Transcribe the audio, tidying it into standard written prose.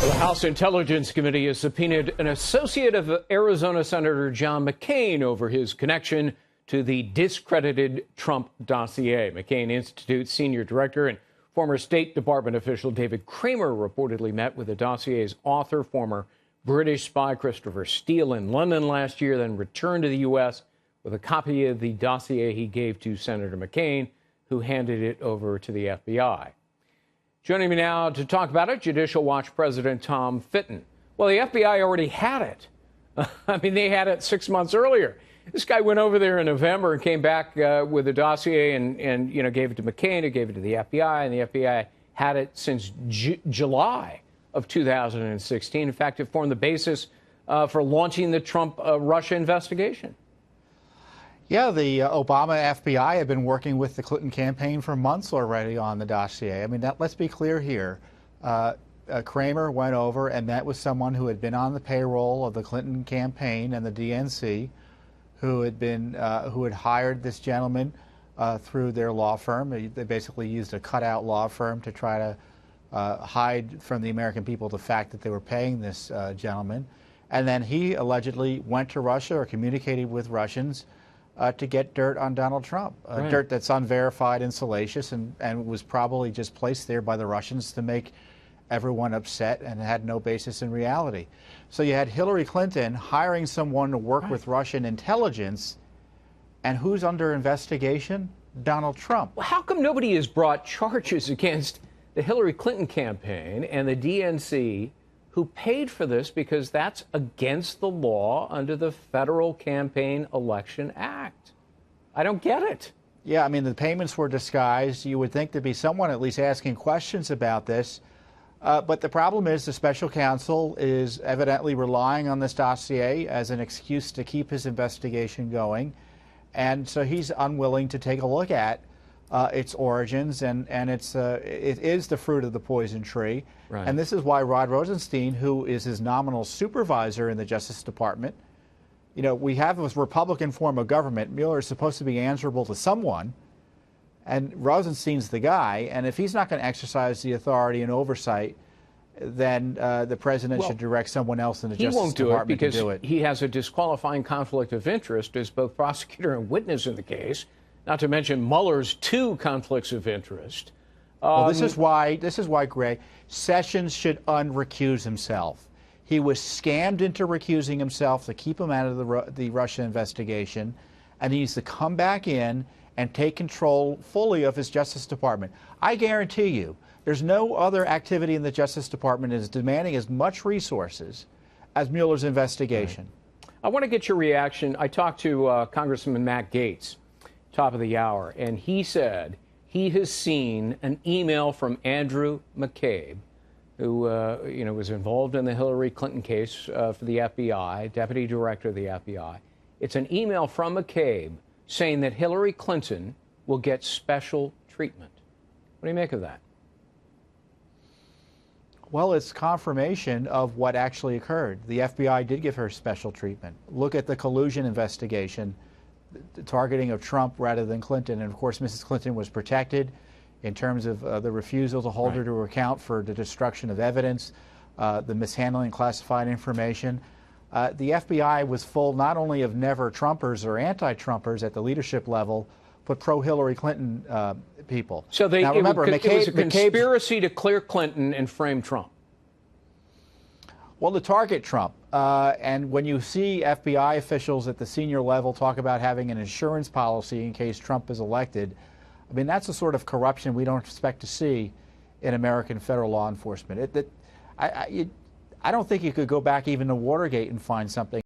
The House Intelligence Committee has subpoenaed an associate of Arizona Senator John McCain over his connection to the discredited Trump dossier. McCain Institute senior director and former State Department official David Kramer reportedly met with the dossier's author, former British spy Christopher Steele, in London last year, then returned to the U.S. with a copy of the dossier he gave to Senator McCain, who handed it over to the FBI. Joining me now to talk about it, Judicial Watch President Tom Fitton. Well, the FBI already had it. I mean, they had it 6 months earlier. This guy went over there in November and came back with a dossier and gave it to McCain, who gave it to the FBI, and the FBI had it since July of 2016. In fact, it formed the basis for launching the Trump-Russia investigation. Yeah, the Obama FBI had been working with the Clinton campaign for months already on the dossier. I mean, let's be clear here. Kramer went over and met with someone who had been on the payroll of the Clinton campaign and the DNC, who had hired this gentleman through their law firm. They basically used a cutout law firm to try to hide from the American people the fact that they were paying this gentleman. And then he allegedly went to Russia or communicated with Russians to get dirt on Donald Trump, right. Dirt that's unverified and salacious and was probably just placed there by the Russians to make everyone upset and had no basis in reality. So you had Hillary Clinton hiring someone to work with Russian intelligence, and who's under investigation? Donald Trump. Well, how come nobody has brought charges against the Hillary Clinton campaign and the DNC, who paid for this, because that's against the law under the Federal Campaign Election Act? I don't get it. Yeah, I mean, the payments were disguised. You would think there'd be someone at least asking questions about this. But the problem is the special counsel is evidently relying on this dossier as an excuse to keep his investigation going. And so he's unwilling to take a look at its origins, and it is the fruit of the poison tree. Right. And this is why Rod Rosenstein, who is his nominal supervisor in the Justice Department, we have a Republican form of government. Mueller is supposed to be answerable to someone, and Rosenstein's the guy. And if he's not going to exercise the authority and oversight, then the president should direct someone else in the Justice Department to do it. He won't do it because he has a disqualifying conflict of interest as both prosecutor and witness in the case, not to mention Mueller's 2 conflicts of interest. Well, this is why, Greg, Sessions should unrecuse himself. He was scammed into recusing himself to keep him out of the Russia investigation, and he needs to come back in and take control fully of his Justice Department. I guarantee you, there's no other activity in the Justice Department that is demanding as much resources as Mueller's investigation. Right. I want to get your reaction. I talked to Congressman Matt Gaetz, top of the hour, and he said he has seen an email from Andrew McCabe, who was involved in the Hillary Clinton case for the FBI, deputy director of the FBI. It's an email from McCabe saying that Hillary Clinton will get special treatment. What do you make of that? Well, it's confirmation of what actually occurred. The FBI did give her special treatment. Look at the collusion investigation, the targeting of Trump rather than Clinton. And of course, Mrs. Clinton was protected in terms of the refusal to hold her to account for the destruction of evidence, the mishandling of classified information. The FBI was full not only of never Trumpers or anti-Trumpers at the leadership level, but pro-Hillary Clinton people. So it was a conspiracy to clear Clinton and frame Trump. Well, to target Trump. And when you see FBI officials at the senior level talk about having an insurance policy in case Trump is elected, I mean, that's the sort of corruption we don't expect to see in American federal law enforcement. I don't think you could go back even to Watergate and find something